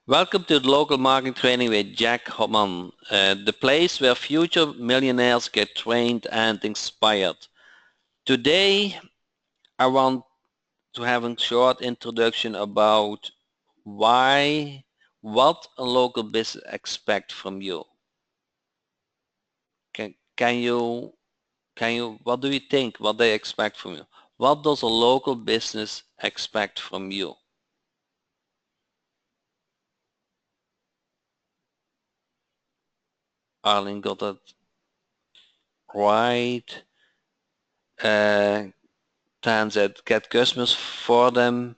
Welcome to the Local Marketing Training with Jack Hopman, the place where future millionaires get trained and inspired. Today, I want to have a short introduction about what a local business expect from you. What do you think? What they expect from you? What does a local business expect from you? Arlene got that right. Tan said get customers for them.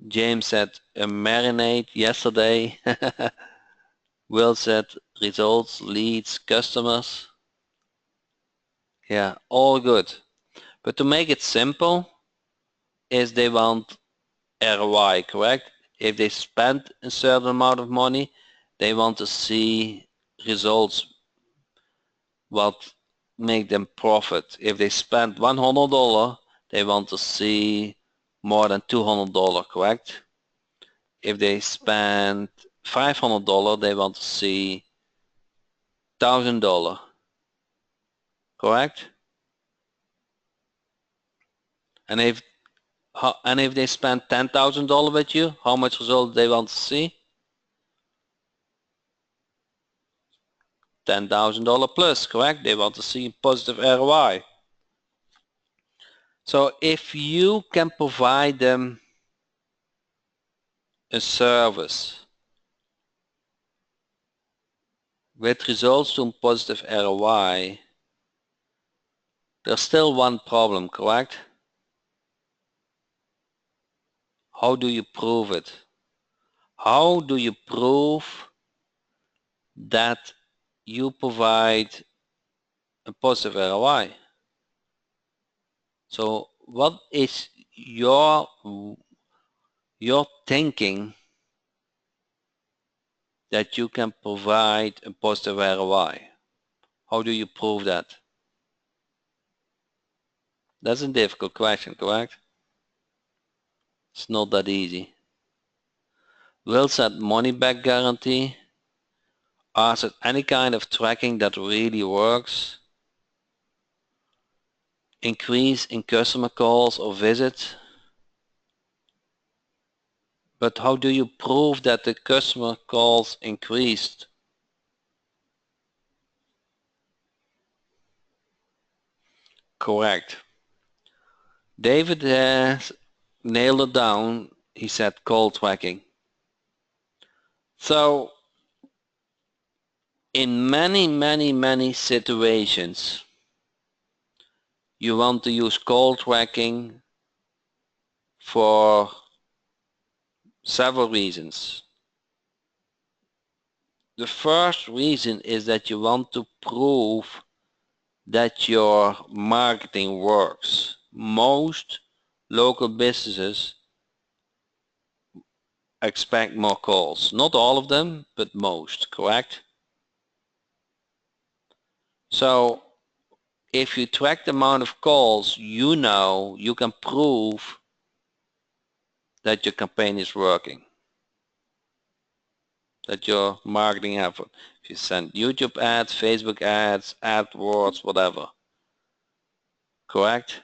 James said a marinade yesterday. Will said results, leads, customers. Yeah, all good. But to make it simple, is they want ROI, correct? If they spend a certain amount of money, they want to see results, what make them profit. If they spend $100, they want to see more than $200, correct? If they spend $500, they want to see $1,000, correct? And if they spend $10,000 with you, how much result they want to see? $10,000 plus, correct? They want to see positive ROI. So if you can provide them a service with results to positive ROI, there's still one problem, correct? How do you prove it? How do you prove that you provide a positive ROI? So what is your thinking that you can provide a positive ROI? How do you prove that? That's a difficult question, correct? It's not that easy. Will said money back guarantee. Ask it any kind of tracking that really works. Increase in customer calls or visits. But how do you prove that the customer calls increased? Correct. David has nailed it down. He said call tracking. So in many situations, you want to use call tracking for several reasons. The first reason is that you want to prove that your marketing works. Most local businesses expect more calls. Not all of them, but most, correct? So if you track the amount of calls, you know you can prove that your campaign is working, that your marketing effort. If you send YouTube ads, Facebook ads, AdWords, whatever, correct?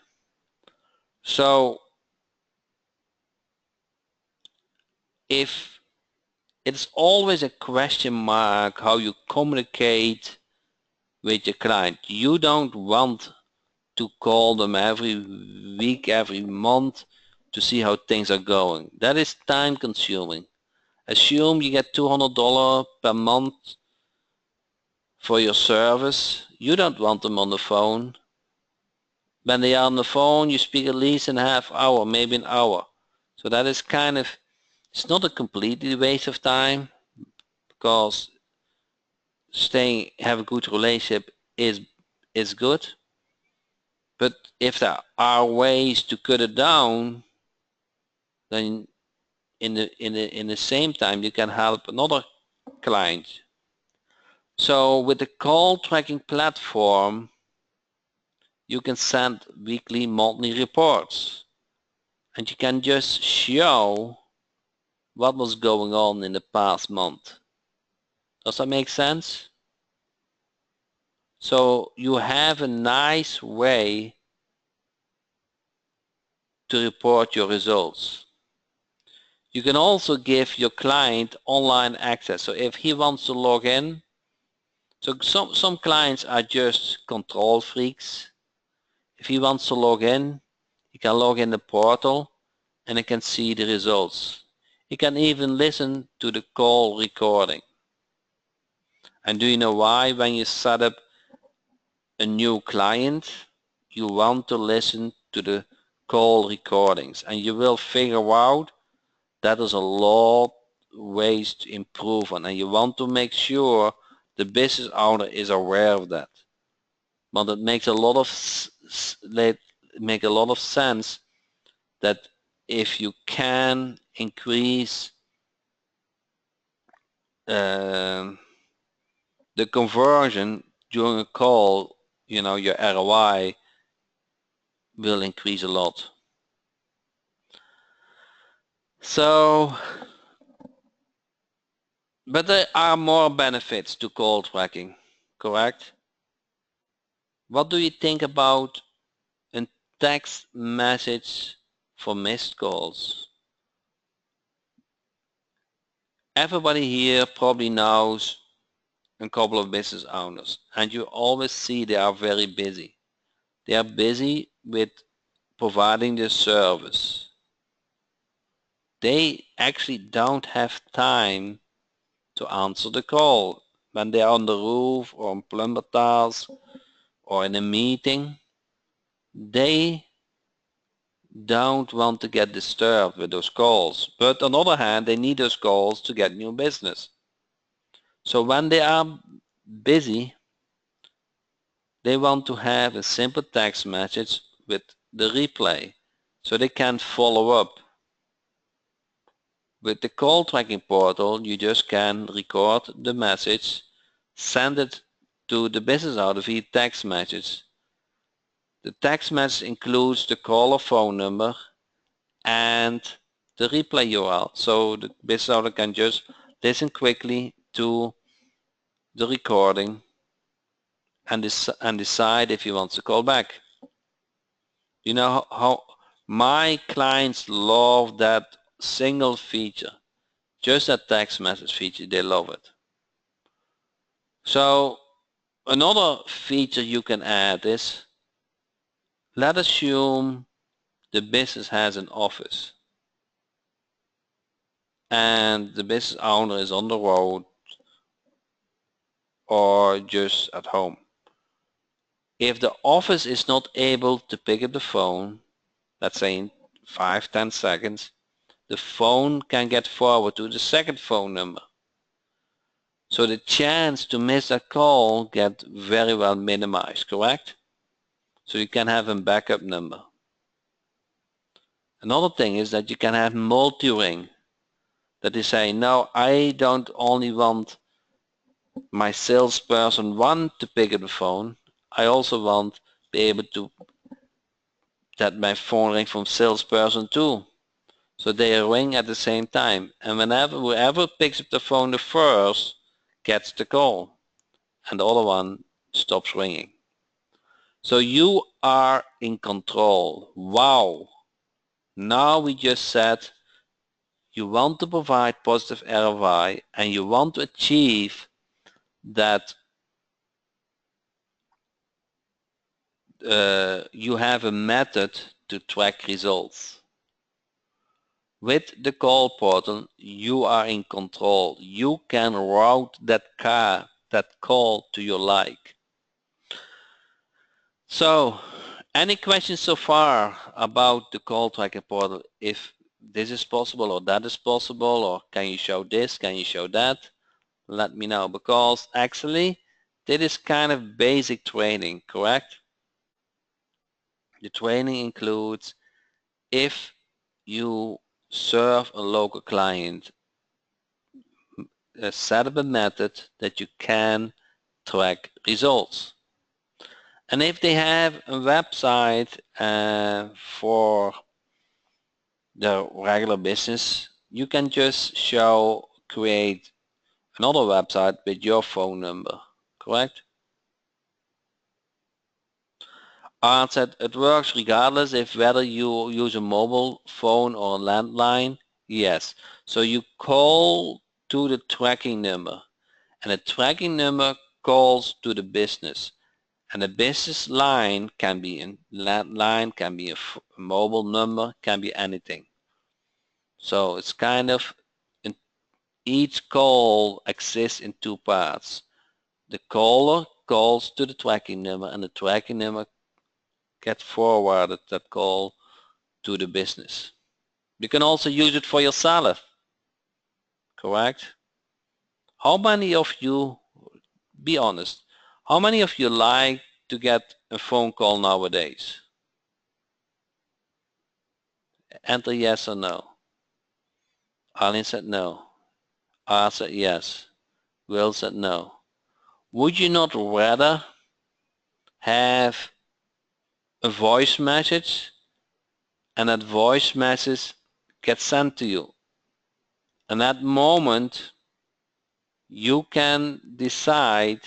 So if it's always a question mark how you communicate with your client. You don't want to call them every week, every month to see how things are going. That is time consuming. Assume you get $200 per month for your service. You don't want them on the phone. When they are on the phone, you speak at least in a half hour, maybe an hour. So that is kind of, it's not a completely waste of time, because have a good relationship is good. But if there are ways to cut it down, then in the same time you can help another client. So with the call tracking platform, you can send weekly, monthly reports, and you can just show what was going on in the past month. Does that make sense? So you have a nice way to report your results. You can also give your client online access. So if he wants to log in, so some clients are just control freaks. If he wants to log in, he can log in the portal and he can see the results. He can even listen to the call recording. And do you know why? When you set up a new client, you want to listen to the call recordings, and you will figure out that there's a lot ways to improve on, and you want to make sure the business owner is aware of that. But it makes a lot of sense that if you can increase the conversion during a call, you know, your ROI will increase a lot. So, but there are more benefits to call tracking, correct? What do you think about a text message for missed calls? Everybody here probably knows a couple of business owners, and you always see they are very busy. They are busy with providing the service. They actually don't have time to answer the call when they are on the roof or on plumber task or in a meeting. They don't want to get disturbed with those calls, but on the other hand, they need those calls to get new business. So when they are busy, they want to have a simple text message with the replay so they can follow up. With the call tracking portal, you just can record the message, send it to the business owner via text message. The text message includes the caller phone number and the replay URL, so the business owner can just listen quickly to the recording and decide if he wants to call back. You know how my clients love that single feature, just that text message feature. They love it. So another feature you can add is, let's assume the business has an office and the business owner is on the road or just at home. If the office is not able to pick up the phone, let's say in 5-10 seconds, the phone can get forwarded to the second phone number. So the chance to miss a call get very well minimized, correct? So you can have a backup number. Another thing is that you can have multi-ring. That is saying, no, I don't only want my salesperson one to pick up the phone, I also want to be able to that my phone ring from salesperson too. So they ring at the same time. And whoever picks up the phone the first gets the call and the other one stops ringing. So you are in control. Wow. Now we just said you want to provide positive ROI and you want to achieve that you have a method to track results. With the call portal, you are in control. You can route that call to your like. So, any questions so far about the call tracking portal? If this is possible or that is possible, or can you show this, can you show that? Let me know, because actually this is kind of basic training, correct? The training includes, if you serve a local client, set up a method that you can track results. And if they have a website for their regular business, you can just create another website with your phone number, correct? Art said it works regardless if whether you use a mobile phone or a landline. Yes. So you call to the tracking number, and the tracking number calls to the business. And the business line can be a landline, can be a mobile number, can be anything. So it's kind of, each call exists in two parts. The caller calls to the tracking number, and the tracking number gets forwarded that call to the business. You can also use it for yourself, correct? How many of you, be honest, how many of you like to get a phone call nowadays? Enter yes or no. Arlene said no. R said yes. Will said no. Would you not rather have a voice message and that voice message gets sent to you? And at that moment, you can decide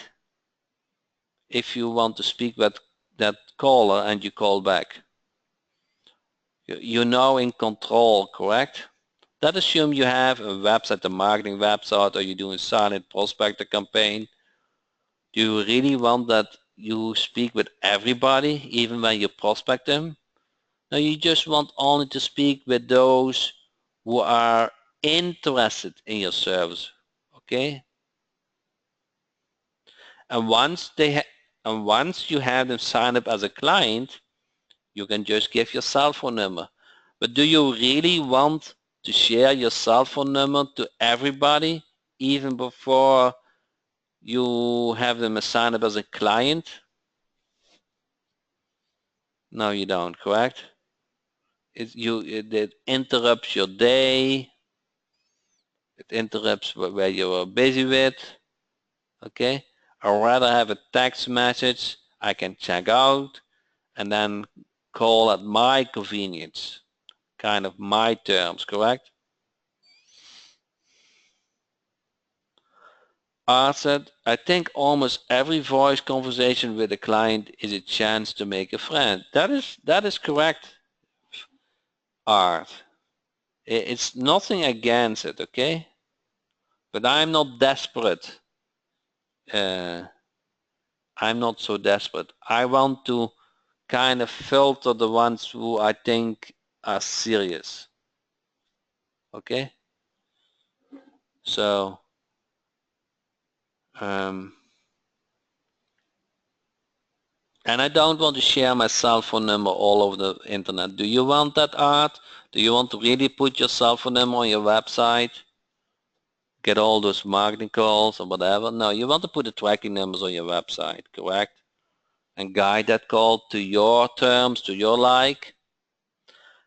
if you want to speak with that caller and you call back. You're now in control, correct? That assumes you have a website, a marketing website, or you're doing silent prospector campaign. Do you really want that you speak with everybody, even when you prospect them? No, you just want only to speak with those who are interested in your service, okay? And once you have them sign up as a client, you can just give your cell phone number. But do you really want to share your cell phone number to everybody, even before you have them sign up as a client? No, you don't, correct? It interrupts your day. It interrupts where you are busy with. Okay? I'd rather have a text message I can check out and then call at my convenience. Kind of my terms, correct? Art said, I think almost every voice conversation with a client is a chance to make a friend. That is correct, Art. It's nothing against it, okay? But I'm not desperate. I'm not so desperate. I want to kind of filter the ones who I think are serious. Okay? So, and I don't want to share my cell phone number all over the internet. Do you want that, Art? Do you want to really put your cell phone number on your website? Get all those marketing calls or whatever? No, you want to put the tracking numbers on your website, correct? And guide that call to your terms, to your like.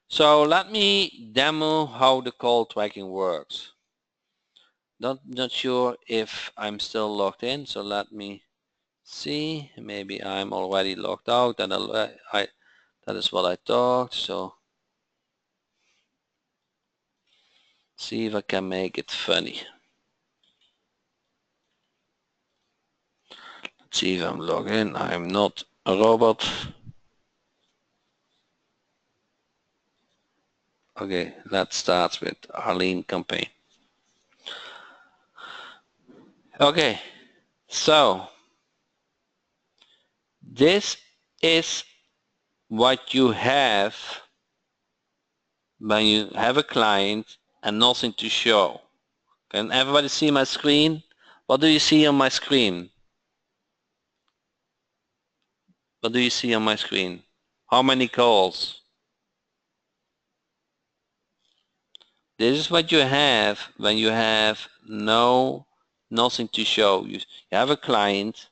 So let me demo how the call tracking works. Not sure if I'm still logged in, so let me see. Maybe I'm already logged out, and that is what I thought. So see if I can make it funny. Let's see if I'm logged in. I'm not a robot. Okay, let's start with Arlene campaign. Okay, so this is what you have when you have a client and nothing to show. Can everybody see my screen? What do you see on my screen? What do you see on my screen? How many calls? This is what you have when you have nothing to show. You have a client.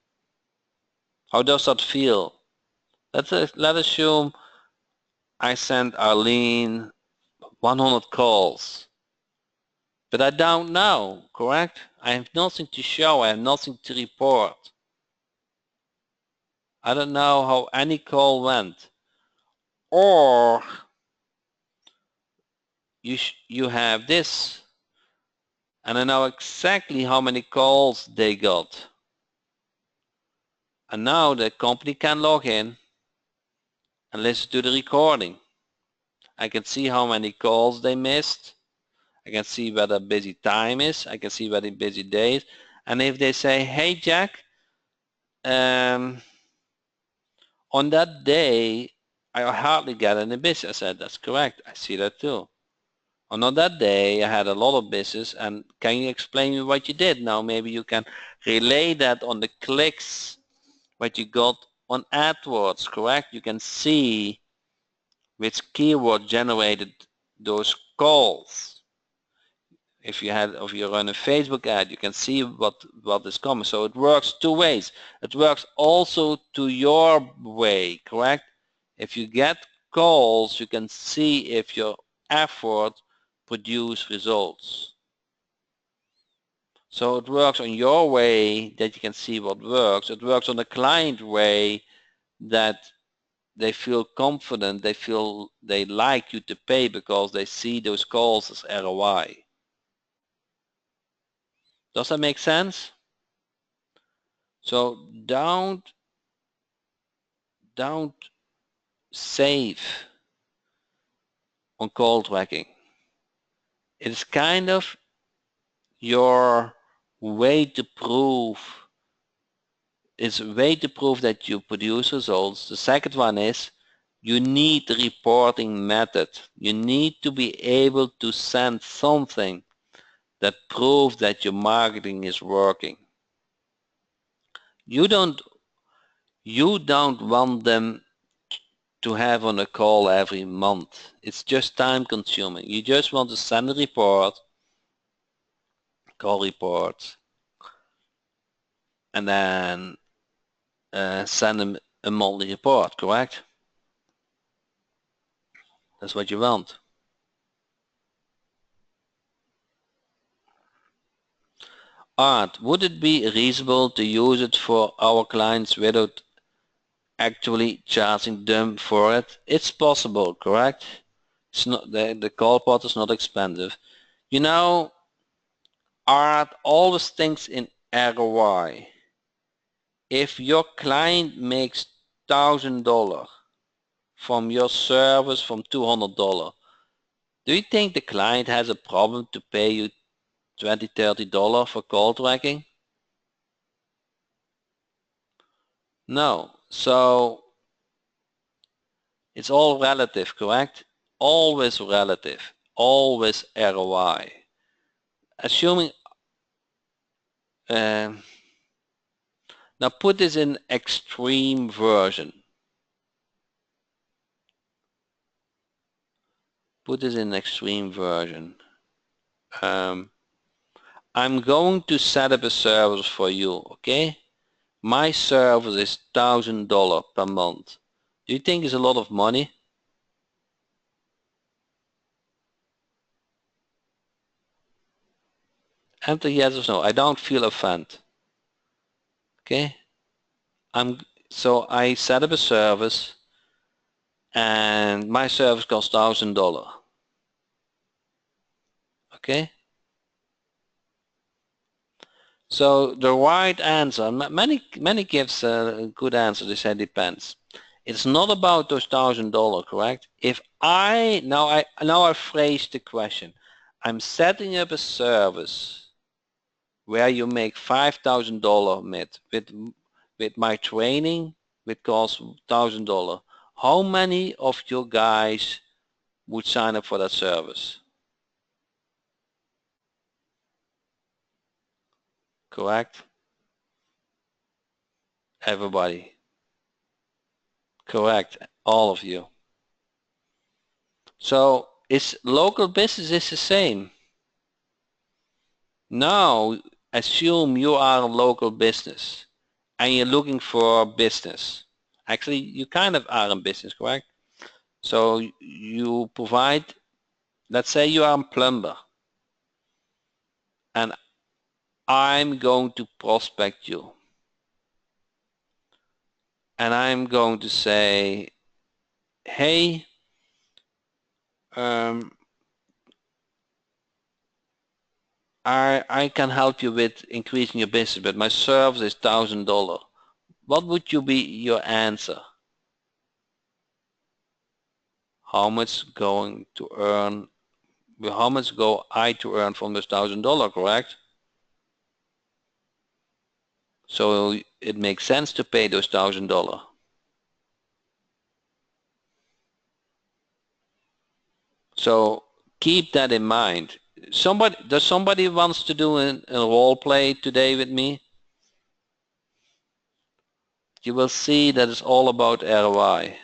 How does that feel? Let's assume I sent Arlene 100 calls. But I don't know, correct? I have nothing to show. I have nothing to report. I don't know how any call went. Or you have this, and I know exactly how many calls they got. And now the company can log in and listen to the recording. I can see how many calls they missed. I can see where the busy time is. I can see where the busy days. And if they say, hey Jack, on that day I hardly get any business. I said, that's correct. I see that too. On that day I had a lot of business, and can you explain me what you did? Now maybe you can relay that on the clicks what you got on AdWords, correct? You can see which keyword generated those calls. If you run a Facebook ad, you can see what is coming. So it works two ways. It works also to your way, correct? If you get calls, you can see if your effort produce results. So it works on your way that you can see what works. It works on the client way that they feel confident, they feel they like you to pay because they see those calls as ROI. Does that make sense? So don't save on call tracking. It's kind of your way to prove that you produce results. The second one is you need the reporting method. You need to be able to send something that proves that your marketing is working. You don't want them to have on a call every month. It's just time consuming. You just want to send a report, call report, and then send them a monthly report, correct? That's what you want. Art, would it be reasonable to use it for our clients without actually charging them for it? It's possible, correct? It's not the call part is not expensive. You know, Art always thinks in ROI. If your client makes $1,000 from your service from $200, do you think the client has a problem to pay you $20, $30 for call tracking? No. So it's all relative, correct? Always relative. Always ROI. Assuming, now put this in extreme version. Put this in extreme version. I'm going to set up a service for you, okay? My service is $1,000 per month. Do you think it's a lot of money? Answer yes or no. I don't feel offended. Okay? So I set up a service, and my service costs $1,000. Okay? So the right answer, many gives a good answer. They say depends. It's not about those $1,000, correct? If now I phrase the question. I'm setting up a service where you make $5,000 with my training, which costs $1,000. How many of your guys would sign up for that service? Correct? Everybody. Correct. All of you. So it's local business is the same. Now assume you are a local business and you're looking for business. Actually, you kind of are in business, correct? So you provide, let's say you are a plumber, and I'm going to prospect you. And I'm going to say, hey, I can help you with increasing your business, but my service is $1,000. What would you be your answer? How much going to earn? How much go I to earn from this $1,000? Correct. So it makes sense to pay those $1,000. So keep that in mind. Does somebody wants to do a role play today with me? You will see that it's all about ROI.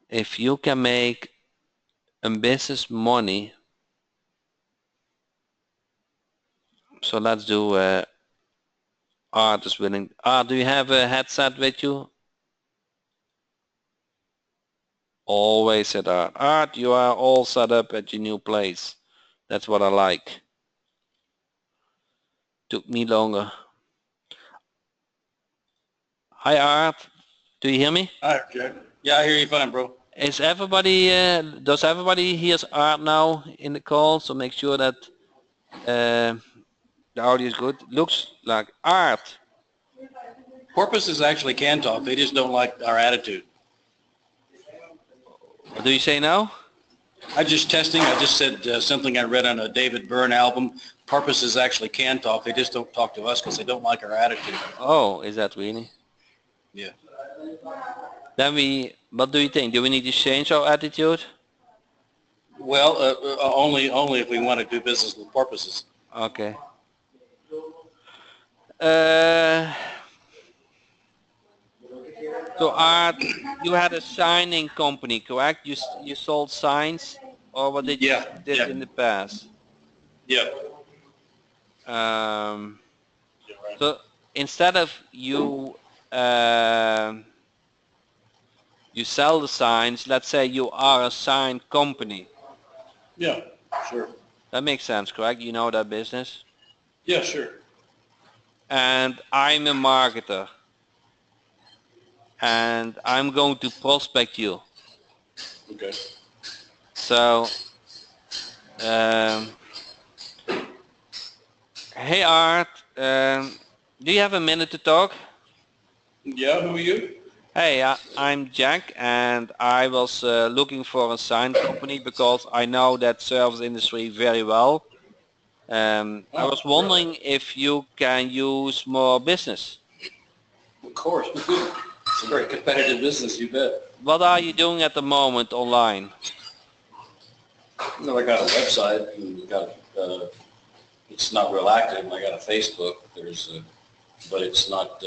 If you can make a business money, so let's do Art is willing. Art, do you have a headset with you? Always at Art. Art, you are all set up at your new place. That's what I like. Took me longer. Hi Art, do you hear me? Hi, Jack. Yeah, I hear you fine, bro. Is everybody, does everybody hear Art now in the call? So make sure that uh, the audio is good. Looks like Art. Porpoises actually can talk. They just don't like our attitude. What do you say now? I just testing. I just said something I read on a David Byrne album. Porpoises actually can talk. They just don't talk to us because they don't like our attitude. Oh, is that really? Yeah. What do you think? Do we need to change our attitude? Well, only if we want to do business with porpoises. Okay. Uh, so Art, you had a signing company, correct? You sold signs, or what did you Yeah. did Yeah. in the past? Yeah. Um, so instead of um you sell the signs, let's say you are a sign company. Yeah. Sure. That makes sense, correct? You know that business. Yeah. Sure. And I'm a marketer, and I'm going to prospect you. Okay. So, um, hey Art, do you have a minute to talk? Yeah. Who are you? Hey, I'm Jack, and I was looking for a sign company because I know that service industry very well. I Oh, was really? wondering if you can use more business. Of course. It's a very competitive business. You bet. What are you doing at the moment online? No, I got a website and got it's not real active. I got a Facebook. But it's not.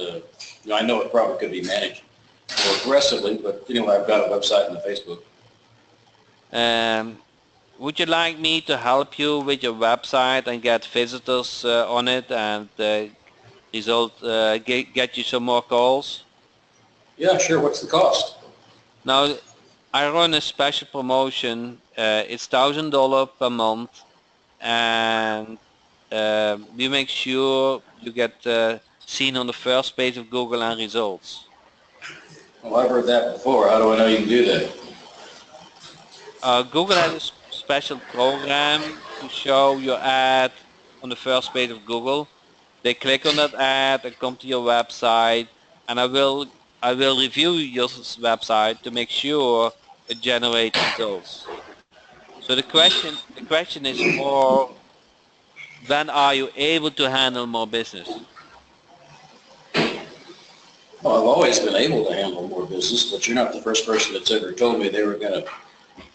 I know it probably could be managed more aggressively, but anyway, I've got a website and a Facebook. Um, would you like me to help you with your website and get visitors on it and get you some more calls? Yeah, sure. What's the cost? Now, I run a special promotion. It's $1,000 per month, and we make sure you get seen on the first page of Google and results. Well, I've heard that before. How do I know you can do that? Google has a special program to show your ad on the first page of Google. They click on that ad and come to your website, and I will review your website to make sure it generates results. So the question is more, when are you able to handle more business? Well, I've always been able to handle more business, but you're not the first person that's ever told me they were going to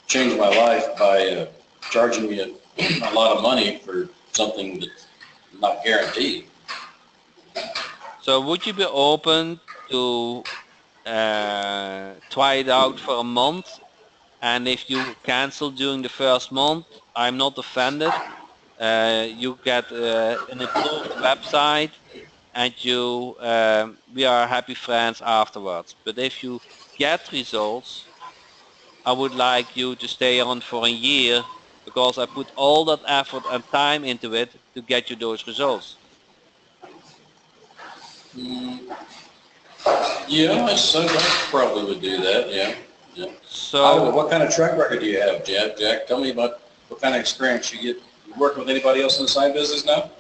change my life by charging me a lot of money for something that's not guaranteed. So would you be open to try it out for a month? And if you cancel during the first month, I'm not offended. You get an improved website, and we are happy friends afterwards. But if you get results, I would like you to stay on for a year because I put all that effort and time into it to get you those results. Mm, yeah, I probably would do that. Yeah. Yeah. So What kind of track record do you have, Jack? Jack, tell me about what kind of experience you get. You work with anybody else in the side business now?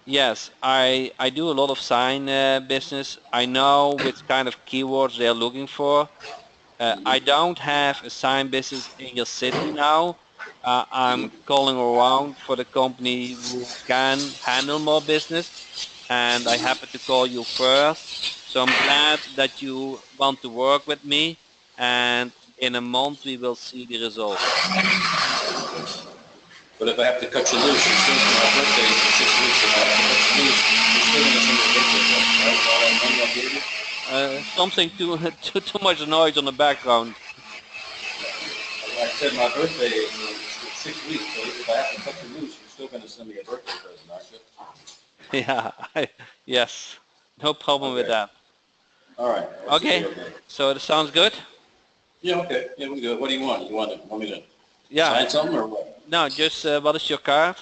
yes, I do a lot of sign business. I know which kind of keywords they're looking for. I Mm-hmm. don't have a sign business in your city now. I'm Mm-hmm. calling around for the company who can handle more business, and I happen to call you first. So I'm glad that you want to work with me, and in a month we will see the results. But if I have to cut you loose, you're still my birthday is in 6 weeks, and I have to cut you loose, you're still going to send me a birthday present, right? With all that money I gave you? Something too, too much noise on the background. Like I said, my birthday is in 6 weeks, so if I have to cut you loose, you're still going to send me a birthday present, aren't you? Yeah, yes, no problem with Okay. that. All right. That should be Okay, okay. so it sounds good. Yeah, okay. Yeah, we good. What do you want? Want me to Yeah, sign something or what? no, just what is your card?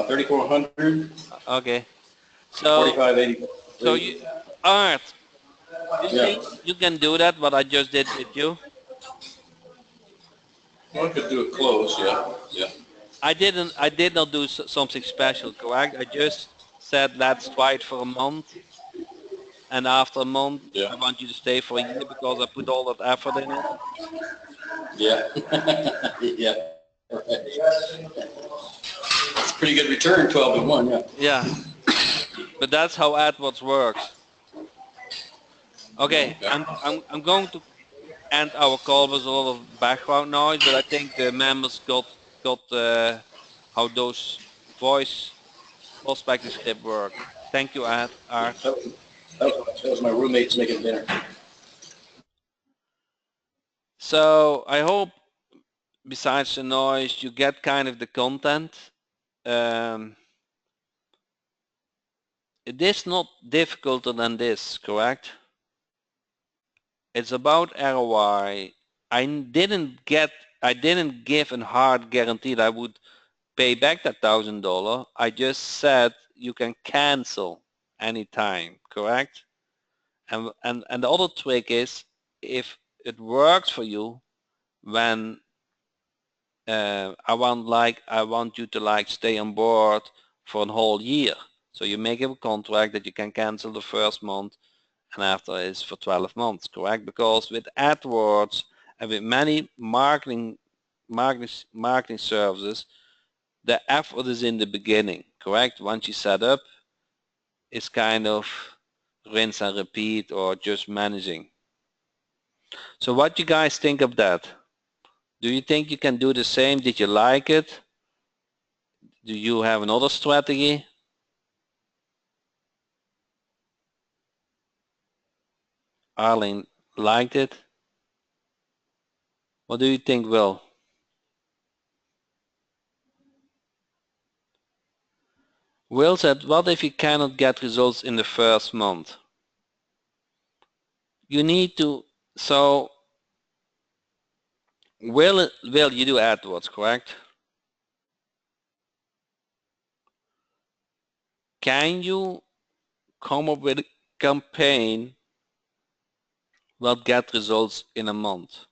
3400, Okay, so 4583. you, Art, do you Yeah. think you can do that? What I just did with you? Well, I could do it close, yeah. Yeah. I did not do something special, correct? I just said let's try it for a month, and after a month Yeah. I want you to stay for a year because I put all that effort in it. Yeah. Yeah. Right. That's a pretty good return, 12 to 1, yeah. Yeah, but that's how AdWords works. Okay, Okay. I'm going to end our call with a lot of background noise, but I think the members got how those voice prospecting script work. Thank you, Art. That was my roommates making dinner. So I hope besides the noise you get kind of the content. Um, it is not difficulter than this, correct? It's about ROI. I didn't give a hard guarantee that I would pay back that $1,000. I just said you can cancel anytime, correct? And the other trick is if it works for you when I want you to stay on board for a whole year. So you make a contract that you can cancel the first month and after is for 12 months, correct? Because with AdWords and with many marketing services, the effort is in the beginning, correct? Once you set up, it's kind of rinse and repeat or just managing. So what you guys think of that? Do you think you can do the same? Did you like it? Do you have another strategy? Arlene liked it. What do you think, Will? Will said, what if you cannot get results in the first month? You need to, so Will you do AdWords, correct? Can you come up with a campaign that get results in a month?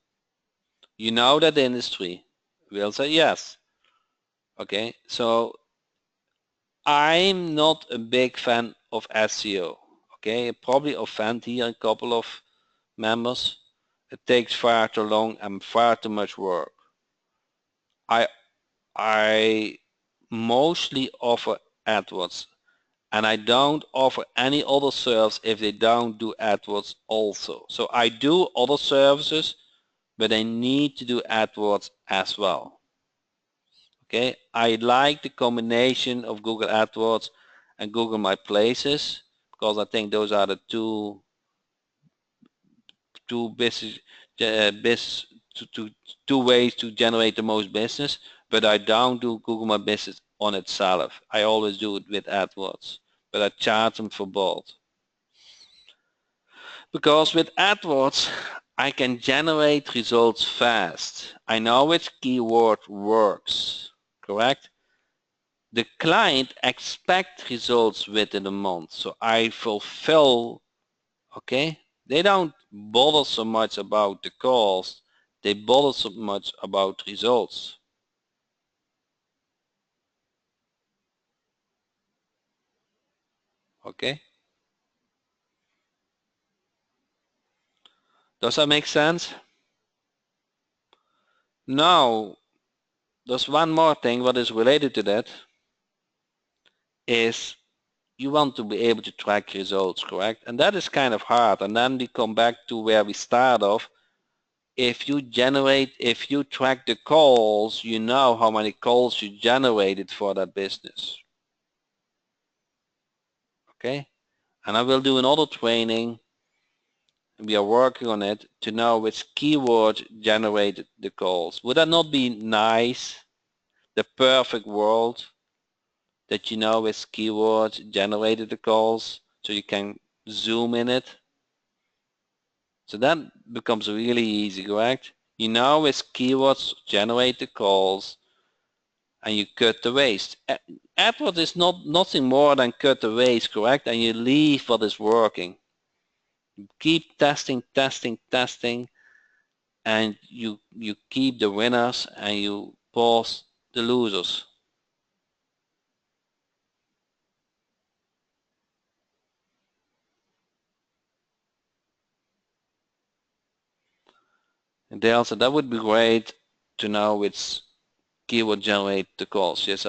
You know that industry. Will say yes. Okay, so I'm not a big fan of SEO. Okay, I probably offend here a couple of members. It takes far too long and far too much work. I I mostly offer AdWords and I don't offer any other service if they don't do AdWords also. So I do other services, but I need to do AdWords as well. Okay, I like the combination of Google AdWords and Google My Places because I think those are the two business, business two ways to generate the most business. But I don't do Google My Business on itself. I always do it with AdWords, but I charge them for both. Because with AdWords, I can generate results fast. I know which keyword works, correct? The client expects results within a month. So I fulfill, okay? They don't bother so much about the calls, they bother so much about results. Okay? Does that make sense? Now, there's one more thing what is related to that is you want to be able to track results, correct? And that is kind of hard. And then we come back to where we start off. If you track the calls, you know how many calls you generated for that business. Okay? And I will do another training. We are working on it to know which keyword generated the calls. Would that not be nice? The perfect world that you know which keyword generated the calls so you can zoom in it. So that becomes really easy, correct? You know which keywords generate the calls and you cut the waste. AdWords is nothing more than cut the waste, correct? And you leave what is working. Keep testing, testing, testing, and you keep the winners and you pause the losers. And they also, that would be great to know which keyword generate the calls. Yes,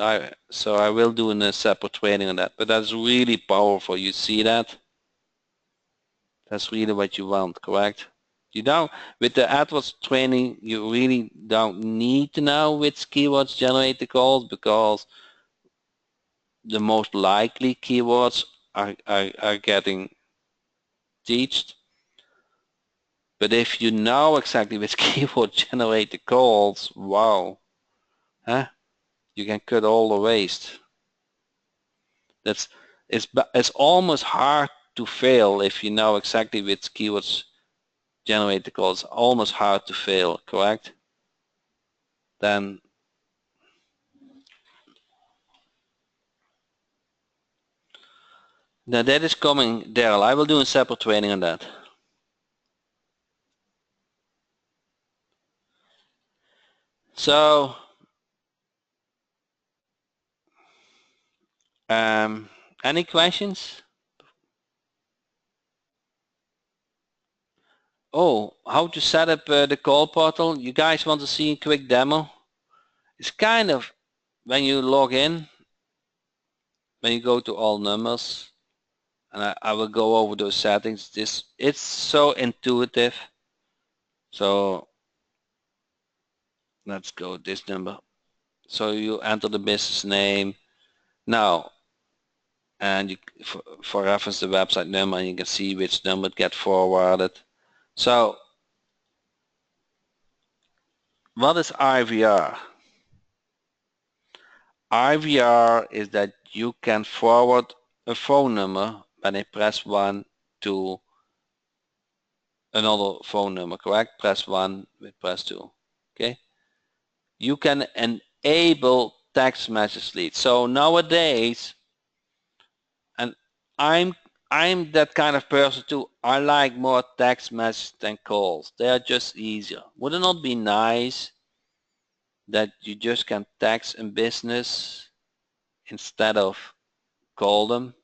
so I will do a separate training on that, but that's really powerful. You see that? That's really what you want, correct? You don't, with the AdWords training, you really don't need to know which keywords generate the calls because the most likely keywords are getting teached. But if you know exactly which keyword generate the calls, wow, huh? You can cut all the waste. That's it's almost hard to fail if you know exactly which keywords generate the calls. Almost hard to fail, correct? Then now that is coming, Daryl. I will do a separate training on that. So, any questions? Oh, how to set up the call portal? You guys want to see a quick demo? It's kind of when you log in, when you go to all numbers, and I will go over those settings. It's so intuitive. So let's go this number. So you enter the business name now, and you, for reference the website number, and you can see which number get forwarded. So what is IVR? IVR is that you can forward a phone number when I press 1 to another phone number, correct? Press 1 with press 2, okay? You can enable text message leads. So nowadays, and I'm I'm that kind of person too. I like more text messages than calls. They are just easier. Would it not be nice that you just can text in business instead of call them?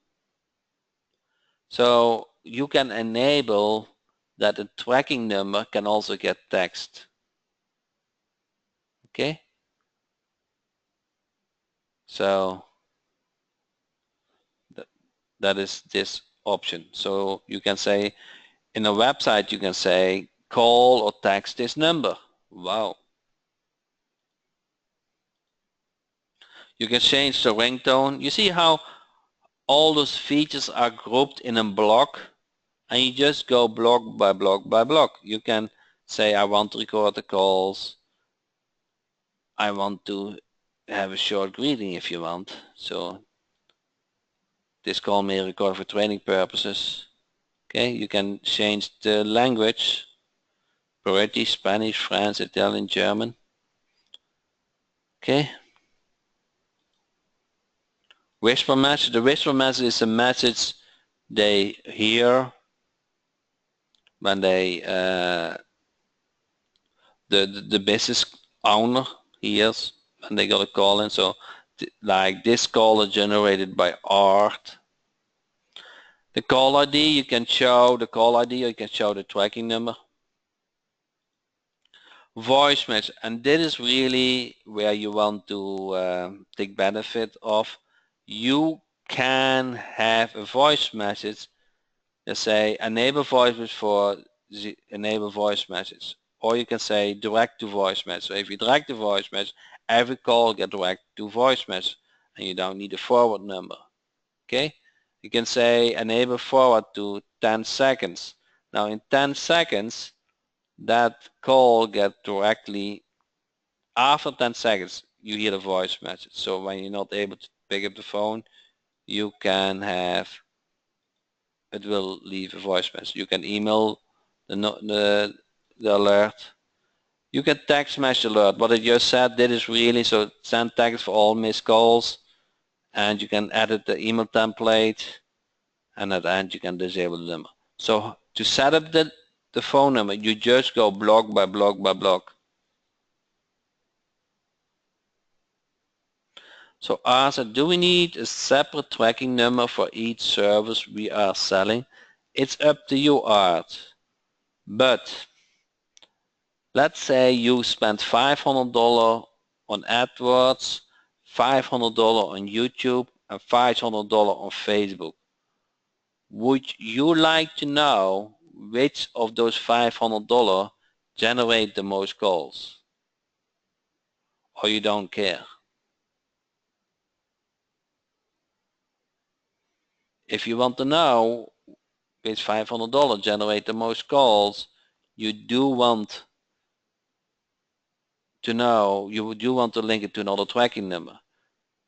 So you can enable that a tracking number can also get text. Okay? So that is this option. So you can say in a website you can say call or text this number. Wow. You can change the ringtone. You see how all those features are grouped in a block, and you just go block by block by block. You can say I want to record the calls. I want to have a short greeting if you want. So this call may record for training purposes. Okay, you can change the language. British, Spanish, French, Italian, German. Okay. Whisper message. The whisper message is a message they hear when they the business owner hears when they got a call in. So like this call is generated by Art. The call ID, you can show the call ID or you can show the tracking number. Voice message, and this is really where you want to take benefit of. You can have a voice message. Let's say enable voice message for enable voice message, or you can say direct to voice message. So if you direct to voice message, every call get direct to voice message, and you don't need a forward number. Okay, you can say enable forward to 10 seconds. Now in 10 seconds, that call get directly after 10 seconds. You hear the voice message. So when you're not able to pick up the phone, you can have it will leave a voice message. You can email the alert. You can text message alert. What I just said, that is really so send text for all missed calls, and you can edit the email template, and at the end you can disable the number. So to set up the phone number, you just go block by block by block. So Asa, do we need a separate tracking number for each service we are selling? It's up to you, Art. But let's say you spent $500 on AdWords, $500 on YouTube, and $500 on Facebook. Would you like to know which of those $500 generate the most calls? Or you don't care? If you want to know which $500 generate the most calls, you do want to know, you do want to link it to another tracking number.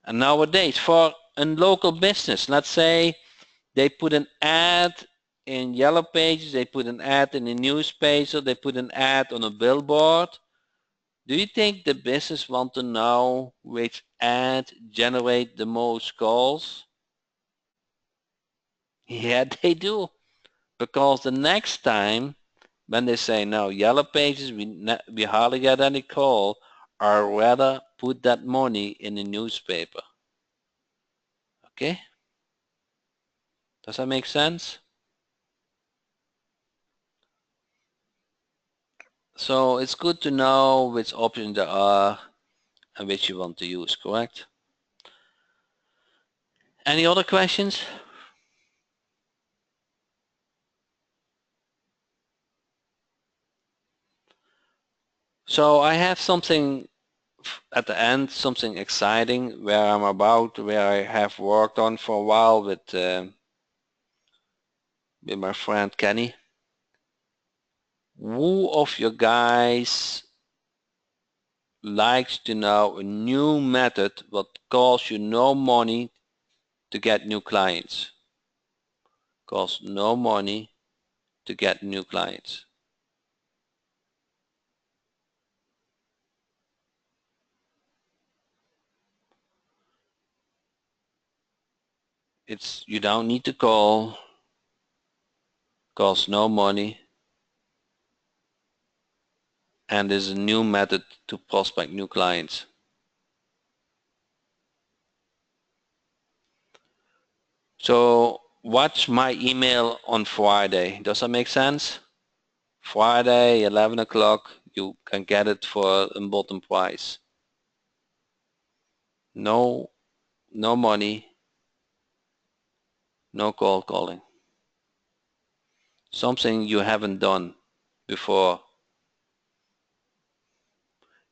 And nowadays, for a local business, let's say they put an ad in Yellow Pages, they put an ad in a newspaper, they put an ad on a billboard. Do you think the business want to know which ad generate the most calls? Yeah, they do. Because the next time when they say no, Yellow Pages, we hardly get any call, I'd rather put that money in the newspaper. Okay? Does that make sense? So it's good to know which options there are and which you want to use, correct? Any other questions? So I have something at the end, something exciting where I have worked on for a while with my friend Kenny. Who of you guys likes to know a new method what costs you no money to get new clients? Costs no money to get new clients. You don't need to call, costs no money, and is a new method to prospect new clients. So watch my email on Friday. Does that make sense? Friday, 11 o'clock, you can get it for a bottom price. No, no money, no cold calling. Something you haven't done before.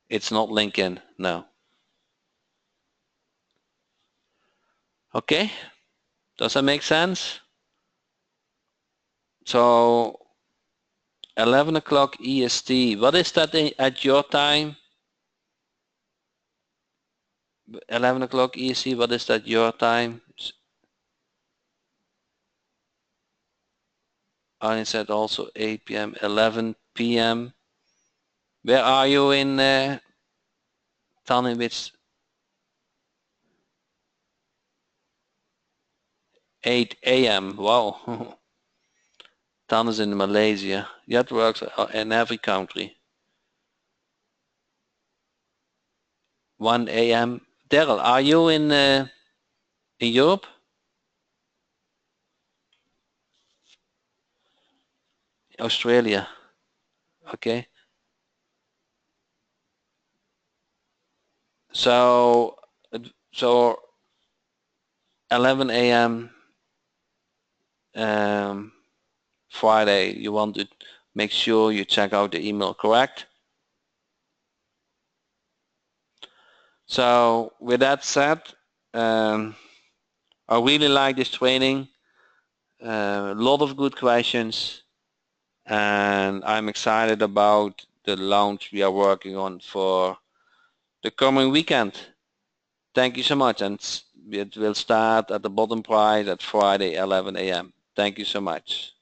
It's not LinkedIn, no. Okay, does that make sense? So 11 o'clock EST, what is that at your time? 11 o'clock EST, what is that your time? I said also 8 p.m., 11 p.m. Where are you in tell me which 8 a.m. Wow. Dan is in Malaysia. That works in every country. 1 a.m. Daryl, are you in Europe? Australia. Okay. So 11 a.m. Friday, you want to make sure you check out the email, correct? So with that said, I really like this training. A lot of good questions, and I'm excited about the launch we are working on for the coming weekend. Thank you so much, and it will start at the bottom price at Friday 11 a.m. Thank you so much.